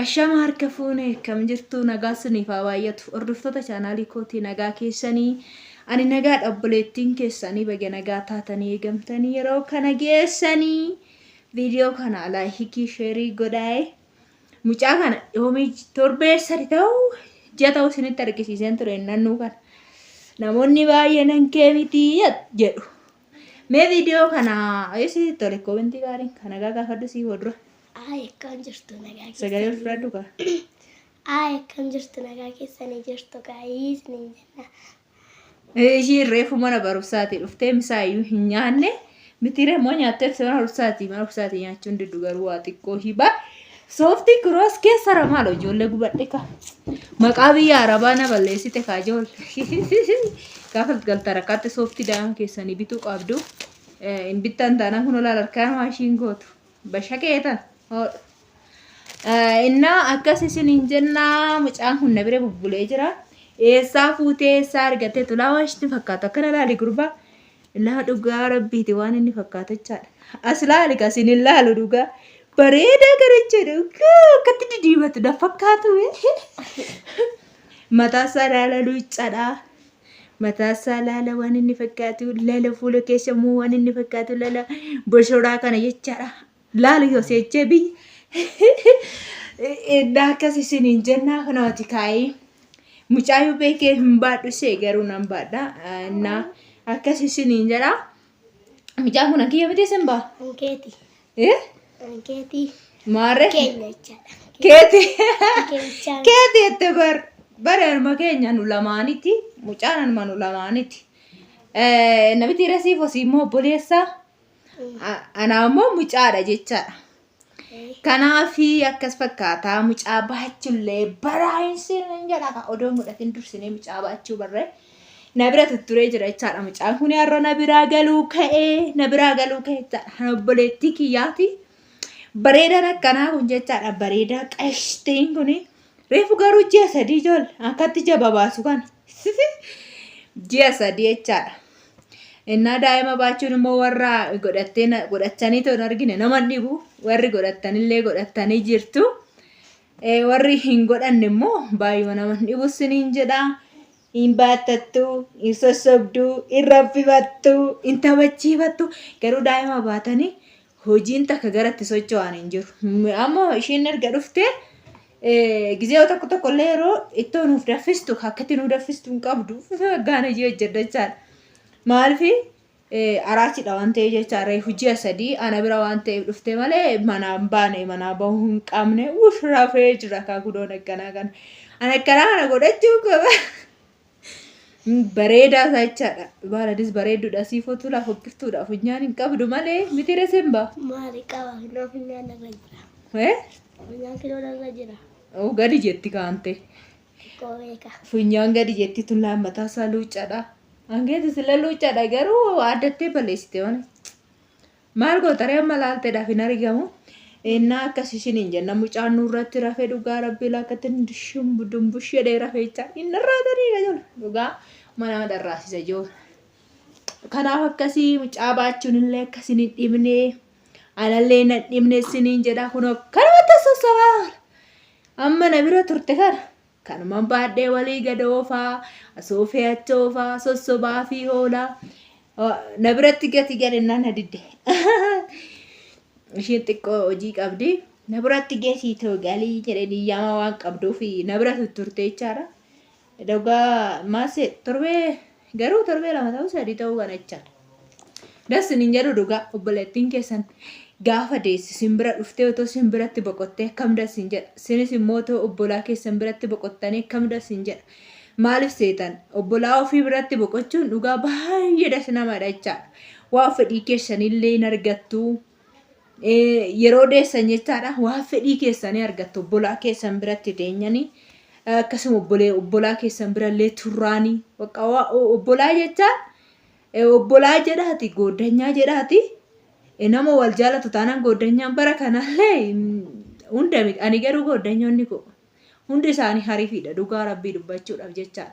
Ashama harka fuune kam jirtu nagaa siniif haa baay'atu. Hordoftoota chaanaalii kootii nagaa keessanii ani nagaa obboleettiin keessanii baga nagaa taatanii eegamtanii yeroo kana geessanii viidiyoo kana laayikii sheerii godhaa. Mucaa kana yoomii torbee sadi ta'uu ji'a ta'uu isinitti argisiiseen ture nannuu kana. Namoonni baay'een hankee miti jedhu. Mee viidiyoo kana ayesii tole koomentii gaariin kan nagaa gaafadhu sii hodhura. Ay, kan jirtu nagaa keessanii. Sagalee fudhadhu ka. Ay, kan jirtu nagaa keessanii jirtu gaayis ni jenna. Ishii reefu mana barumsaati dhuftee misaayyuu hin nyaanne mitire moo nyaattee mana barumsaati nyaachuun diddu garuu waa xiqqoo hibaa. Sooftii kiroos keessa ramaadha ijoollee gubadhe ka. Maqaa biyya Arabaa na balleessite ka ijoollee. Gaafa galta rakkaatti sooftii daa'ima keessanii bituu qabdu. In bittan taanaan kun olaal harkaan maashiin gootu. Bashaqeetan. Inna akkas isiniin jennaa mucaan kun na bira bubbulee jira. Eessaa fuutee eessaa argattee tulaa waan itti fakkaatu akkana laali gurbaa. Illaa dhugaa rabbiiti waan inni fakkaatu jechaadha. As laali kasin illaalu dhugaa. Bareedaa garachaadha. Akkatti didiimatu na fakkaatu. Mataasaa laala luuccadhaa. Mataasaa laala waan inni fakkaatu. Laala fuula keessa immoo waan inni fakkaatu laala boshoraa kana jechaadha. Laali yoo seechee biyya. Edda akkas isiniin jennaa kanaati kaayee. Mucaayyuu beekee hin baadhu ishee garuu nan baadha. Na akkas isiniin jedha. Mucaan kun akiyya bitee sin baa? Ankeeti. Ankeeti. Maarree? Keenya jechaadha. Keeti. Keechaan. Keeti itti bara ilma keenya nu lamaanitti. Mucaan ilma nu lamaanitti. Namitti irra hosii immoo obboleessaa. Ana ammoo mucaadha jechaadha. Kanaafi akkas fakkaata mucaa baachullee baraayinsi jedha ka odoon godhatin dursinee mucaa baachuu barree na bira tutturee jira jechaadha. Mucaan kun har'a na biraa galuu ka'ee jechaadha. Obboleettii kiyyaati. Bareedan akkanaa kun jechaadha. Bareedaa qashtiin kun reefu garuu ji'a sadii ijoollee akkatti jaba baasu kan ji'a sadii jechaadha. Inna daa'ima baachuun immoo warra godhatanii ta'uu argine nama dhibu warri godhatanillee godhatanii jirtu. Warri hin godhanne immoo baay'ee nama dhibu siniin jedha. Hin baattattu, hin sossobdu, hin raffifattu, hin taphachiifattu. Garuu daa'ima baatanii hojiin takka garatti socho'an hin jiru. Ammoo isheen erga dhuftee gizee tokko illee yeroo ittoo nuuf daffistu akkatti nuuf daffistu hin qabdu. Gaana ijii hojjedha jechaadha. Maalifi araachidha waan ta'eef jecha reefu ji'a sadii ana bira waan ta'eef dhuftee malee manaan baane manaa bahuu hin qabne rafee jira kaa gudoon akkanaa kana. Ani akkanaa kana godhachuu qaba. Bareedaa isaa jechaadha. Baaladis bareedduudha siifotu lafa hokkiftuudha. Funyaan hin qabdu malee miti reesin baa. Maali qaba? Finoo funyaan irra jira. Funyaan filoo irra jira. Gadi jetti kaante. Koobeeka. Funyaan gadi jetti tun laammataa isaa luuccadha. Angeeti sila luuccadha garuu addattee balleessite waan. Maal gootaree amma laalteedhaaf hin argamu. Innaa akkas isiniin jenna mucaan nurratti rafee dhugaa rabbii lakkatti dumbushee dhee rafee jechaa inni irraatanii gajoon dhugaa mana dharraasisa jiru. Kanaaf akkasii mucaa baachuun illee akkasiin hin dhibnee anallee na dhibne isiniin jedha kunoo kanumatti sossobaa. Amma na bira turte kana. Kanumaan baadhee walii gadoofaa, asoofee achoofaa, sossobaa fi hoolaa. Na biratti gati galennaan na didde. Isheen xiqqoo hojii qabdi. Na biratti gati ta'u galii jedhanii yaama waan qabduufi na bira tutturte jechaadha. Dhugaa maasee garuu torbee lama ta'uu sadii ta'uu kana jechaadha. Dasiniin jedhu dhugaa obboleettiin keessan. Gaafa deessi simbira dhuftee otoo simbiratti boqottee akkam dasin jedha. Sinis immoo otoo obbolaa keessan biratti boqottanii akkam dasin jedha. Maaliif seetan obbolaa ofii biratti boqochuun dhugaa baay'ee das namadha jechaadha. Waan fedhii keessanillee hin argattu. Yeroo deessan jechaadha waan fedhii keessanii argattu obbolaa keessan biratti deenyanii. Akkasuma obbolaa keessan birallee turraanii. Obbolaa jechaan obbolaa jedhaati gooddanyaa jedhaati. Nama wal jaalatu taanaan gooddanyaan bara kanallee hunda miti. Ani garuu gooddanyoonni hundi isaanii hariifidha dhugaa rabbii dubbachuudhaaf jechaadha.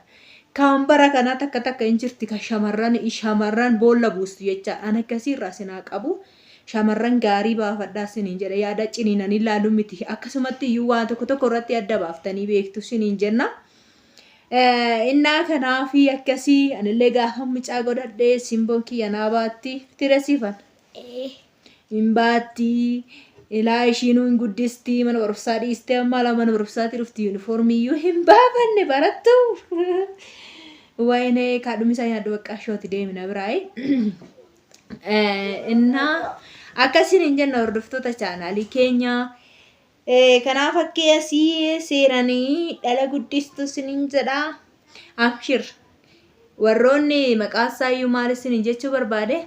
Kan bara kanaa takka hin jirti kan shamarran boolla buustu jechaadha. Ani akkasiirraa sinaa qabu. shamarran gaarii baafadhaa siniin jedha yaada ciniinan ilaalu miti akkasumatti iyyuu waan tokko irratti adda baaftanii beektu siniin jenna. Innaa kanaafi akkasii anillee gaafa mucaa godhadhee simboon kiyya naa baatti tiresiifan. Hin baatti ilaa ishiinuu hin guddistii mana barumsaa dhiistee amma ala mana barumsaatti dhufti yuunifoormii iyyuu hin baafanne barattu. Wayinee kaadhumisaa yaaddu bakka shooti deemina biraayii. Innaa akkasiin hin jenna hordoftoota chaanaalii keenya. Kanaaf fakkeessii seenanii dhala guddistu siniin jedha. Abshir warroonni maqaasaa iyyuu maal siniin jechuu barbaade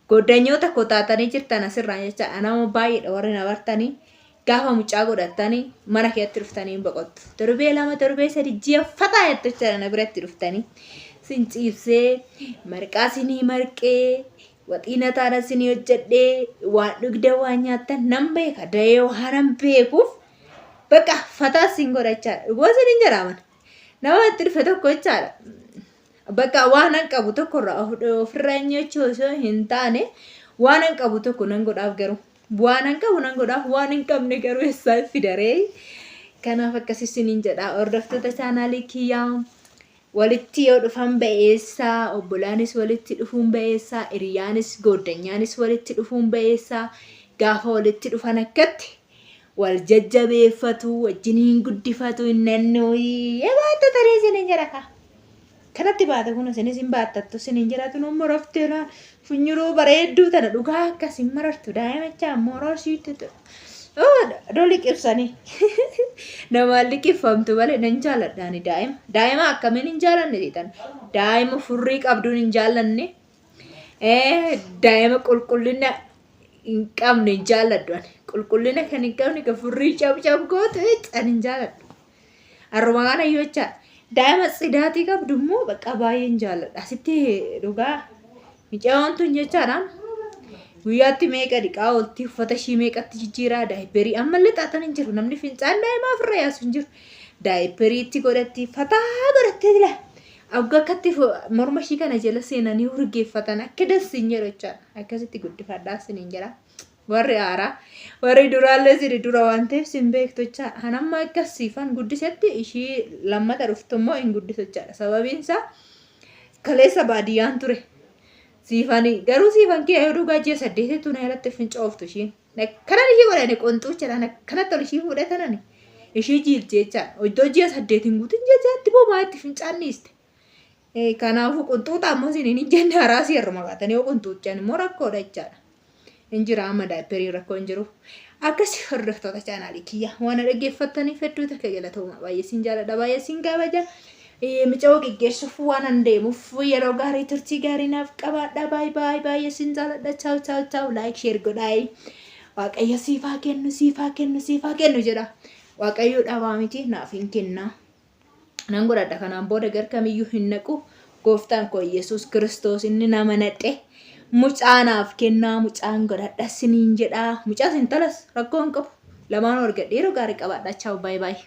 goddanyoota kotaatanii jirtan asirraa jecha nama baay'eedha warri na bartanii gaafa mucaa godhatanii mana keessatti dhuftanii boqottu. Darbee 2 darbee 3 ji'a fataa jechuudha na biratti dhuftanii sin ciibsee marqaa sinii marqee waxiina taana sinii hojjedhee waan dhugda waan nyaattan nan beeka da'ee waan beekuuf bakka fataa sin godhachaadha. Gosa hin jaraaman nama itti dhufe tokko jechaadha. Bakka waan an qabu tokko ofirraa nyachuu osoo hin taane waan an qabu tokko nan godhaaf garuu waan an qabu nan godhaaf waan hin qabne garuu eessaa fidaree. Kanaaf akkasii siniin jedha hordoftoota chaanaalii kiyyaa. Walitti yoo dhufan ba'eessaa obbolaanis walitti dhufuun ba'eessaa hiriyaanis goddanyaanis walitti dhufuun ba'eessaa gaafa walitti dhufan akkatti wal jajjabeeffatu wajjiniin guddifatu innannuyi baata taree siniin jira ka kanatti baata kun isinis hin baattattu siniin jiraatu numma rafteera funyuruu bareedduu tana dhugaa akkasin marartu daa'imachaa mooroo siittu. Doli qibsanii nama liqifamtu malee nan jaalladhaani daa'ima akkamiin hin jaallanne jedhan daa'ima furrii qabduun hin jaallanne daa'ima qulqullina hin qabne hin jaalladhu qulqullina kan hin qabne kan furrii cabcab gootu an hin jaalladhu arruma kana yocha daa'ima sidaatii qabdu immoo bakka baay'ee hin jaalladha asitti dhugaa micaawwan tun jechaadhaan. Guyyaatti meeqa dhiqaa ooltii uffata ishii meeqatti jijjiiraa daayiperii ammallee xaatan hin jiru namni fincaan daa'imaa ofirra yaasu hin jiru daayiperiitti godhatti fataa godhattee jira akka akkatti morma ishii kana jala seenanii urgeeffatan akka dansiin jedhu jechaadha akkasitti guddifadhaa siniin jedha warri haaraa warri duraallee sidi dura waan ta'eef sin beektu jechaadha hanamma akkasiifan guddisetti ishii lammata dhuftu immoo hin guddisu jechaadha sababiin isaa kaleessa baadiyyaan ture. Siifani garuu siifan kee yoo dhugaa ji'a 8 tuna irratti fincooftu ishiin kanan ishii godhani qonxuu jedhan kanatti ol ishii fudhatanani ishii jiilti jechaadha iddoo ji'a 8 guutin jechaatti boomaa itti fincaanniiste kanaafuu qonxuuxa ammoo siniin hin jenne haraasii irra maqaatanii yoo qonxuuchan immoo rakkoodha jechaadha hin jira amma daayiperii rakkoo hin jiru akkasii hordoftoota chaanaalii kiyya waan dhaggeeffattaniif hedduu takka galatooma baay'ee sin jaalladha baay'ee sin kabaja. Micaa'oo geggeessuuf waan an deemuuf yeroo gaarii turtii gaarii naaf qabaadha baay'ee sin jaalladha chaaw like share godhaa waaqayyo siifaa kennu jedha waaqayyo dhabaa miti naaf hin kenna nan godhadha kanaan booda gar kamiyyuu hin naqu gooftaan koo Yesuus Kiristoos inni nama nadhe mucaa naaf kennaa mucaan godhadha siniin jedha mucaa sin talas rakkoo hin qabu lamaan argadhe yeroo gaarii qabaadha chaaw baay'ee.